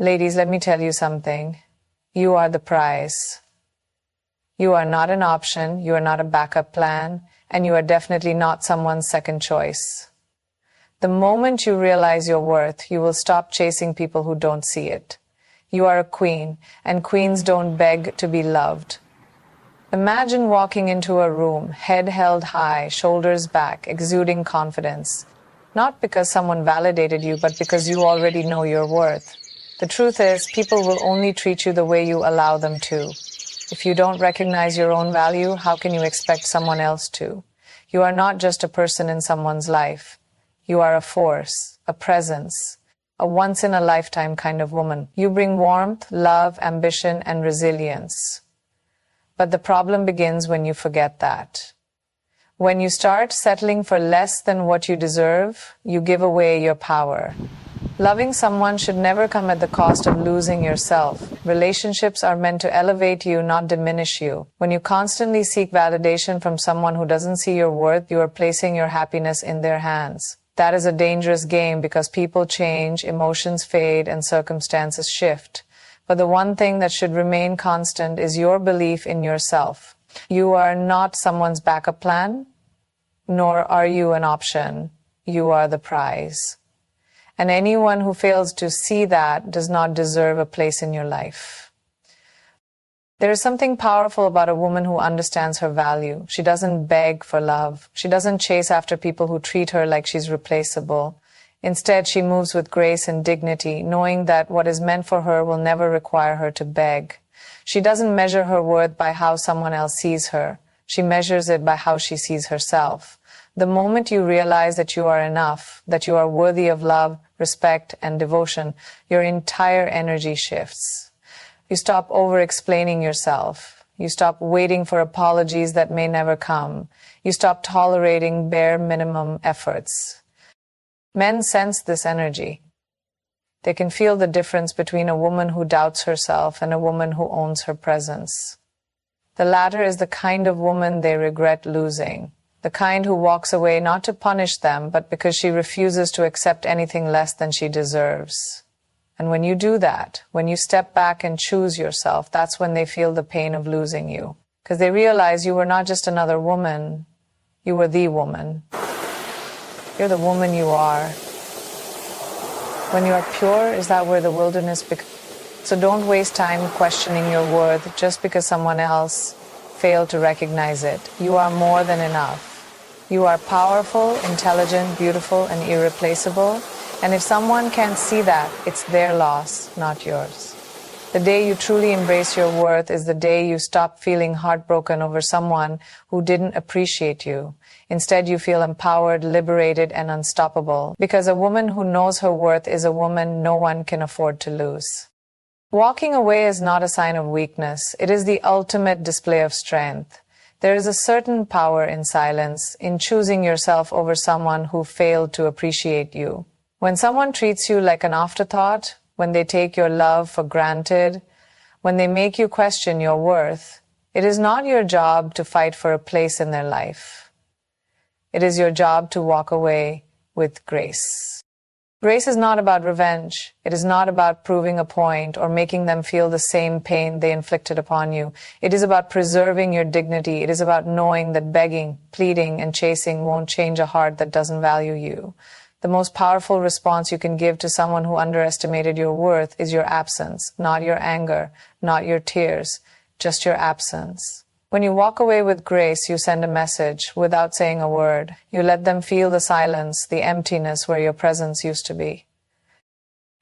Ladies, let me tell you something. You are the prize. You are not an option, you are not a backup plan, and you are definitely not someone's second choice. The moment you realize your worth, you will stop chasing people who don't see it. You are a queen, and queens don't beg to be loved. Imagine walking into a room, head held high, shoulders back, exuding confidence. Not because someone validated you, but because you already know your worth. The truth is, people will only treat you the way you allow them to. If you don't recognize your own value, how can you expect someone else to? You are not just a person in someone's life. You are a force, a presence, a once-in-a-lifetime kind of woman. You bring warmth, love, ambition, and resilience. But the problem begins when you forget that. When you start settling for less than what you deserve, you give away your power. Loving someone should never come at the cost of losing yourself. Relationships are meant to elevate you, not diminish you. When you constantly seek validation from someone who doesn't see your worth, you are placing your happiness in their hands. That is a dangerous game because people change, emotions fade, and circumstances shift. But the one thing that should remain constant is your belief in yourself. You are not someone's backup plan, nor are you an option. You are the prize. And anyone who fails to see that does not deserve a place in your life. There is something powerful about a woman who understands her value. She doesn't beg for love. She doesn't chase after people who treat her like she's replaceable. Instead, she moves with grace and dignity, knowing that what is meant for her will never require her to beg. She doesn't measure her worth by how someone else sees her. She measures it by how she sees herself. The moment you realize that you are enough, that you are worthy of love, respect, and devotion, your entire energy shifts. You stop over-explaining yourself. You stop waiting for apologies that may never come. You stop tolerating bare minimum efforts. Men sense this energy. They can feel the difference between a woman who doubts herself and a woman who owns her presence. The latter is the kind of woman they regret losing. The kind who walks away not to punish them, but because she refuses to accept anything less than she deserves. And when you do that, when you step back and choose yourself, that's when they feel the pain of losing you. Because they realize you were not just another woman, you were the woman. You're the woman you are. When you are pure, is that where the wilderness becomes? So don't waste time questioning your worth just because someone else failed to recognize it. You are more than enough. You are powerful, intelligent, beautiful, and irreplaceable. And if someone can't see that, it's their loss, not yours. The day you truly embrace your worth is the day you stop feeling heartbroken over someone who didn't appreciate you. Instead, you feel empowered, liberated, and unstoppable. Because a woman who knows her worth is a woman no one can afford to lose. Walking away is not a sign of weakness. It is the ultimate display of strength. There is a certain power in silence, in choosing yourself over someone who failed to appreciate you. When someone treats you like an afterthought, when they take your love for granted, when they make you question your worth, it is not your job to fight for a place in their life. It is your job to walk away with grace. Grace is not about revenge. It is not about proving a point or making them feel the same pain they inflicted upon you. It is about preserving your dignity. It is about knowing that begging, pleading, and chasing won't change a heart that doesn't value you. The most powerful response you can give to someone who underestimated your worth is your absence, not your anger, not your tears, just your absence. When you walk away with grace, you send a message without saying a word. You let them feel the silence, the emptiness where your presence used to be.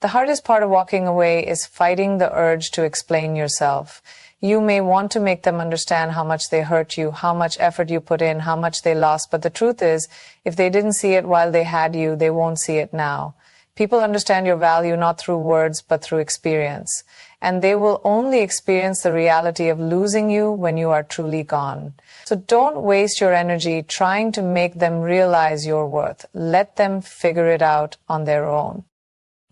The hardest part of walking away is fighting the urge to explain yourself. You may want to make them understand how much they hurt you, how much effort you put in, how much they lost, but the truth is, if they didn't see it while they had you, they won't see it now. People understand your value not through words, but through experience. And they will only experience the reality of losing you when you are truly gone. So don't waste your energy trying to make them realize your worth. Let them figure it out on their own.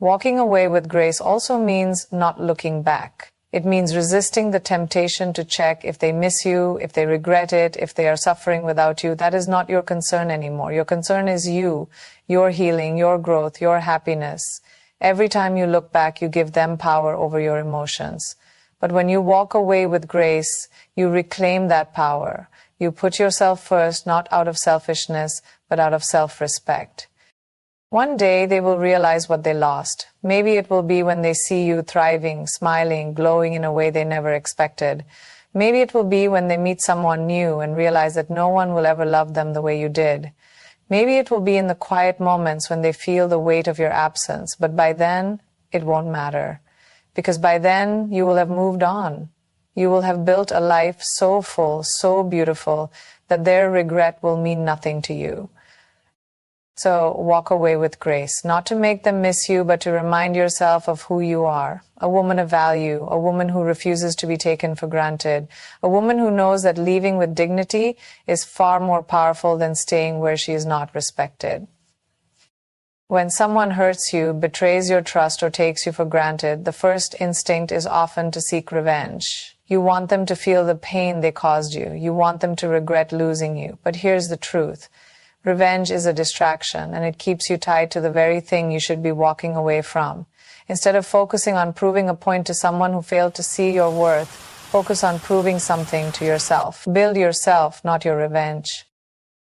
Walking away with grace also means not looking back. It means resisting the temptation to check if they miss you, if they regret it, if they are suffering without you. That is not your concern anymore. Your concern is you, your healing, your growth, your happiness. Every time you look back, you give them power over your emotions. But when you walk away with grace, you reclaim that power. You put yourself first, not out of selfishness, but out of self-respect. One day they will realize what they lost. Maybe it will be when they see you thriving, smiling, glowing in a way they never expected. Maybe it will be when they meet someone new and realize that no one will ever love them the way you did. Maybe it will be in the quiet moments when they feel the weight of your absence, but by then, it won't matter. Because by then, you will have moved on. You will have built a life so full, so beautiful, that their regret will mean nothing to you. So walk away with grace, not to make them miss you, but to remind yourself of who you are. A woman of value, a woman who refuses to be taken for granted, a woman who knows that leaving with dignity is far more powerful than staying where she is not respected. When someone hurts you, betrays your trust, or takes you for granted, the first instinct is often to seek revenge. You want them to feel the pain they caused you. You want them to regret losing you. But here's the truth. Revenge is a distraction, and it keeps you tied to the very thing you should be walking away from. Instead of focusing on proving a point to someone who failed to see your worth, focus on proving something to yourself. Build yourself, not your revenge.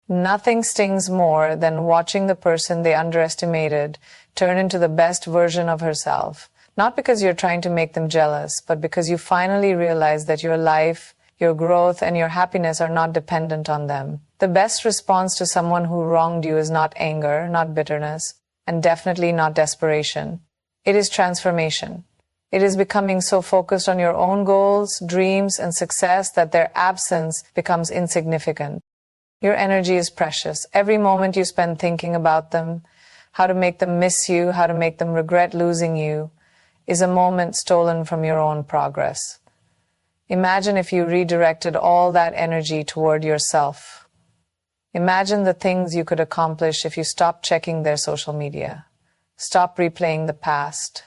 Nothing stings more than watching the person they underestimated turn into the best version of herself. Not because you're trying to make them jealous, but because you finally realize that your life, your growth, and your happiness are not dependent on them. The best response to someone who wronged you is not anger, not bitterness, and definitely not desperation. It is transformation. It is becoming so focused on your own goals, dreams, and success that their absence becomes insignificant. Your energy is precious. Every moment you spend thinking about them, how to make them miss you, how to make them regret losing you, is a moment stolen from your own progress. Imagine if you redirected all that energy toward yourself. Imagine the things you could accomplish if you stopped checking their social media. Stop replaying the past.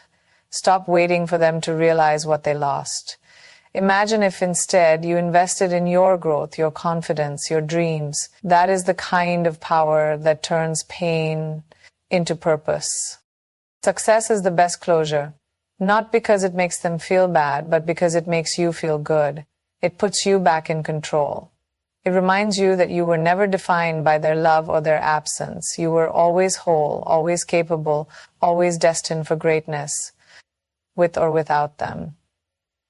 Stop waiting for them to realize what they lost. Imagine if instead you invested in your growth, your confidence, your dreams. That is the kind of power that turns pain into purpose. Success is the best closure, not because it makes them feel bad, but because it makes you feel good. It puts you back in control. It reminds you that you were never defined by their love or their absence. You were always whole, always capable, always destined for greatness, with or without them.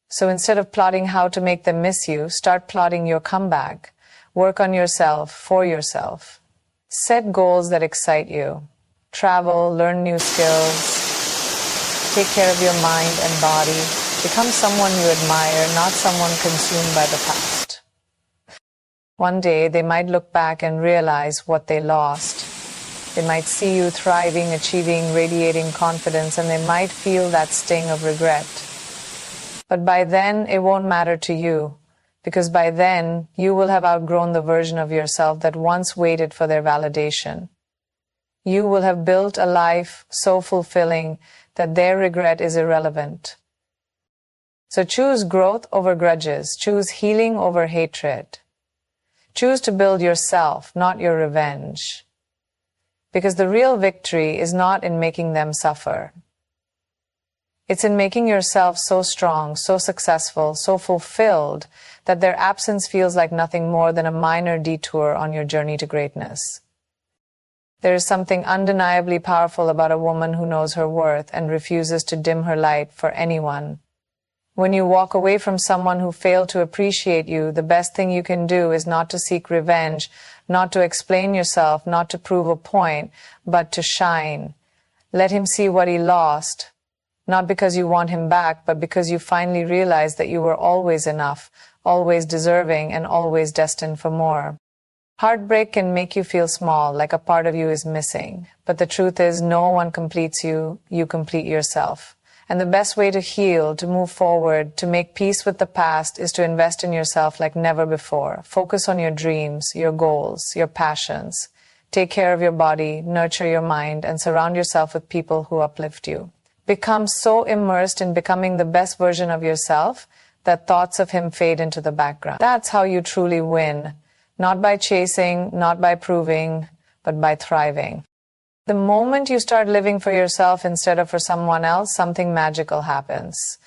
So instead of plotting how to make them miss you, start plotting your comeback. Work on yourself, for yourself. Set goals that excite you. Travel, learn new skills. Take care of your mind and body. Become someone you admire, not someone consumed by the past. One day, they might look back and realize what they lost. They might see you thriving, achieving, radiating confidence, and they might feel that sting of regret. But by then, it won't matter to you, because by then, you will have outgrown the version of yourself that once waited for their validation. You will have built a life so fulfilling that their regret is irrelevant. So choose growth over grudges. Choose healing over hatred. Choose to build yourself, not your revenge. Because the real victory is not in making them suffer. It's in making yourself so strong, so successful, so fulfilled that their absence feels like nothing more than a minor detour on your journey to greatness. There is something undeniably powerful about a woman who knows her worth and refuses to dim her light for anyone. When you walk away from someone who failed to appreciate you, the best thing you can do is not to seek revenge, not to explain yourself, not to prove a point, but to shine. Let him see what he lost, not because you want him back, but because you finally realize that you were always enough, always deserving, and always destined for more. Heartbreak can make you feel small, like a part of you is missing. But the truth is, no one completes you, you complete yourself. And the best way to heal, to move forward, to make peace with the past is to invest in yourself like never before. Focus on your dreams, your goals, your passions. Take care of your body, nurture your mind, and surround yourself with people who uplift you. Become so immersed in becoming the best version of yourself that thoughts of him fade into the background. That's how you truly win. Not by chasing, not by proving, but by thriving. The moment you start living for yourself instead of for someone else, something magical happens.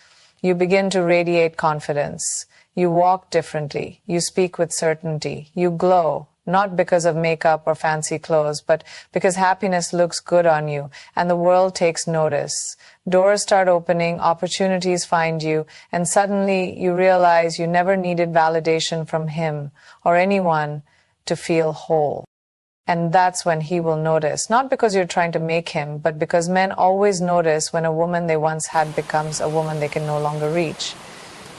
You begin to radiate confidence. You walk differently. You speak with certainty. You glow, not because of makeup or fancy clothes, but because happiness looks good on you and the world takes notice. Doors start opening, opportunities find you, and suddenly you realize you never needed validation from him or anyone to feel whole. And that's when he will notice, not because you're trying to make him, but because men always notice when a woman they once had becomes a woman they can no longer reach.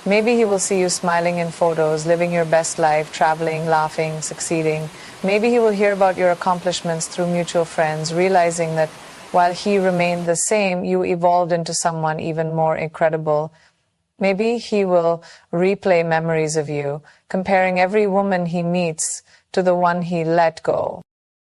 Maybe he will see you smiling in photos, living your best life, traveling, laughing, succeeding. Maybe he will hear about your accomplishments through mutual friends, realizing that while he remained the same, you evolved into someone even more incredible. Maybe he will replay memories of you, comparing every woman he meets to the one he let go.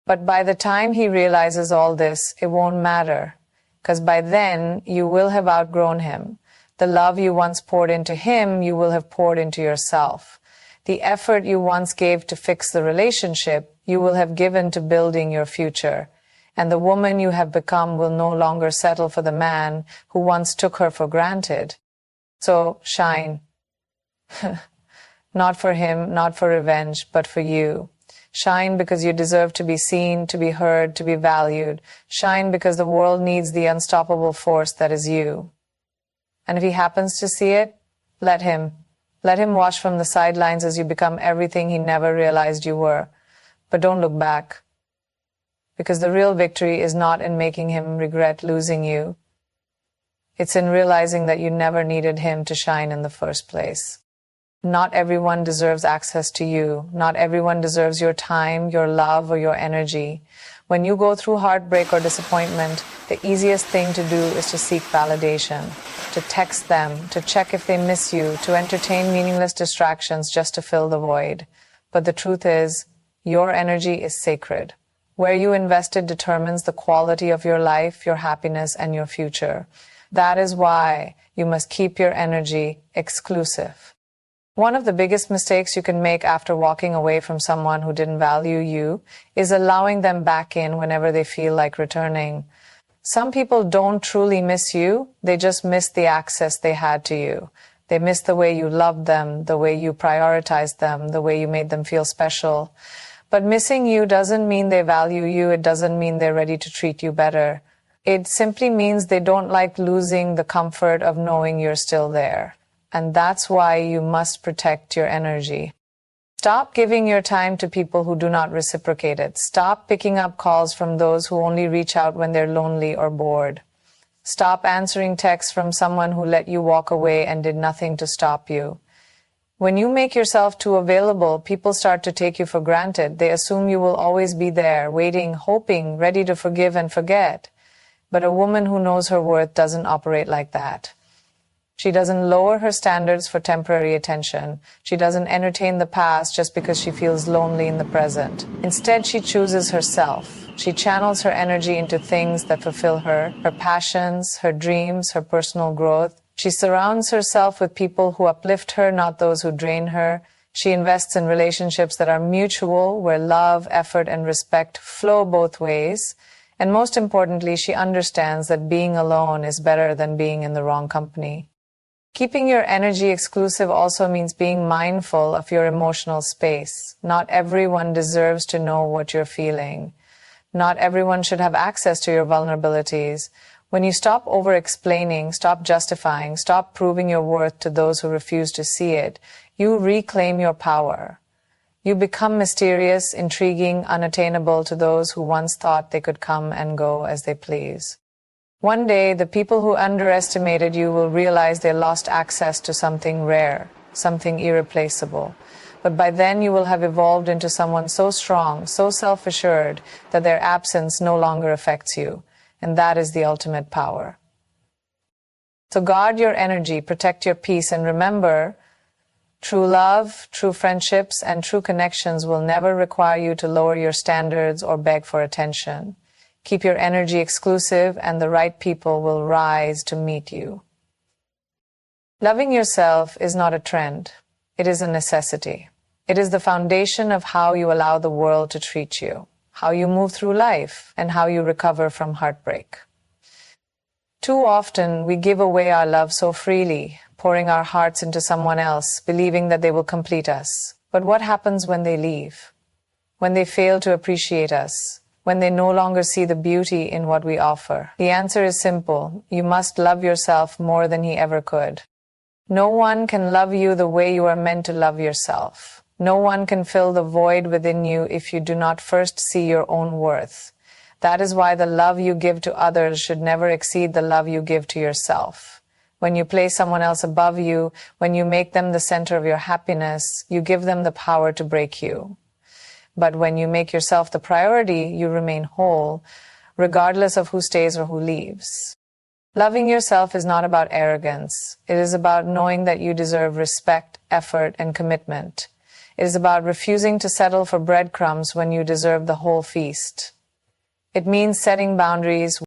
But by the time he realizes all this, it won't matter, because by then you will have outgrown him. The love you once poured into him, you will have poured into yourself. The effort you once gave to fix the relationship, you will have given to building your future. And the woman you have become will no longer settle for the man who once took her for granted. So shine. Not for him, not for revenge, but for you. Shine because you deserve to be seen, to be heard, to be valued. Shine because the world needs the unstoppable force that is you. And if he happens to see it, let him. Let him watch from the sidelines as you become everything he never realized you were. But don't look back. Because the real victory is not in making him regret losing you. It's in realizing that you never needed him to shine in the first place. Not everyone deserves access to you. Not everyone deserves your time, your love, or your energy. When you go through heartbreak or disappointment, the easiest thing to do is to seek validation, to text them, to check if they miss you, to entertain meaningless distractions just to fill the void. But the truth is, your energy is sacred. Where you invested determines the quality of your life, your happiness, and your future. That is why you must keep your energy exclusive. One of the biggest mistakes you can make after walking away from someone who didn't value you is allowing them back in whenever they feel like returning. Some people don't truly miss you, they just miss the access they had to you. They miss the way you loved them, the way you prioritized them, the way you made them feel special. But missing you doesn't mean they value you, it doesn't mean they're ready to treat you better. It simply means they don't like losing the comfort of knowing you're still there. And that's why you must protect your energy. Stop giving your time to people who do not reciprocate it. Stop picking up calls from those who only reach out when they're lonely or bored. Stop answering texts from someone who let you walk away and did nothing to stop you. When you make yourself too available, people start to take you for granted. They assume you will always be there, waiting, hoping, ready to forgive and forget. But a woman who knows her worth doesn't operate like that. She doesn't lower her standards for temporary attention. She doesn't entertain the past just because she feels lonely in the present. Instead, she chooses herself. She channels her energy into things that fulfill her passions, her dreams, her personal growth. She surrounds herself with people who uplift her, not those who drain her. She invests in relationships that are mutual, where love, effort, and respect flow both ways. And most importantly, she understands that being alone is better than being in the wrong company. Keeping your energy exclusive also means being mindful of your emotional space. Not everyone deserves to know what you're feeling. Not everyone should have access to your vulnerabilities. When you stop over-explaining, stop justifying, stop proving your worth to those who refuse to see it, you reclaim your power. You become mysterious, intriguing, unattainable to those who once thought they could come and go as they please. One day, the people who underestimated you will realize they lost access to something rare, something irreplaceable. But by then you will have evolved into someone so strong, so self-assured, that their absence no longer affects you. And that is the ultimate power. So guard your energy, protect your peace, and remember, true love, true friendships, and true connections will never require you to lower your standards or beg for attention. Keep your energy exclusive, and the right people will rise to meet you. Loving yourself is not a trend. It is a necessity. It is the foundation of how you allow the world to treat you, how you move through life, and how you recover from heartbreak. Too often, we give away our love so freely, pouring our hearts into someone else, believing that they will complete us. But what happens when they leave? When they fail to appreciate us? When they no longer see the beauty in what we offer? The answer is simple. You must love yourself more than he ever could. No one can love you the way you are meant to love yourself. No one can fill the void within you if you do not first see your own worth. That is why the love you give to others should never exceed the love you give to yourself. When you place someone else above you, when you make them the center of your happiness, you give them the power to break you. But when you make yourself the priority, you remain whole, regardless of who stays or who leaves. Loving yourself is not about arrogance. It is about knowing that you deserve respect, effort, and commitment. It is about refusing to settle for breadcrumbs when you deserve the whole feast. It means setting boundaries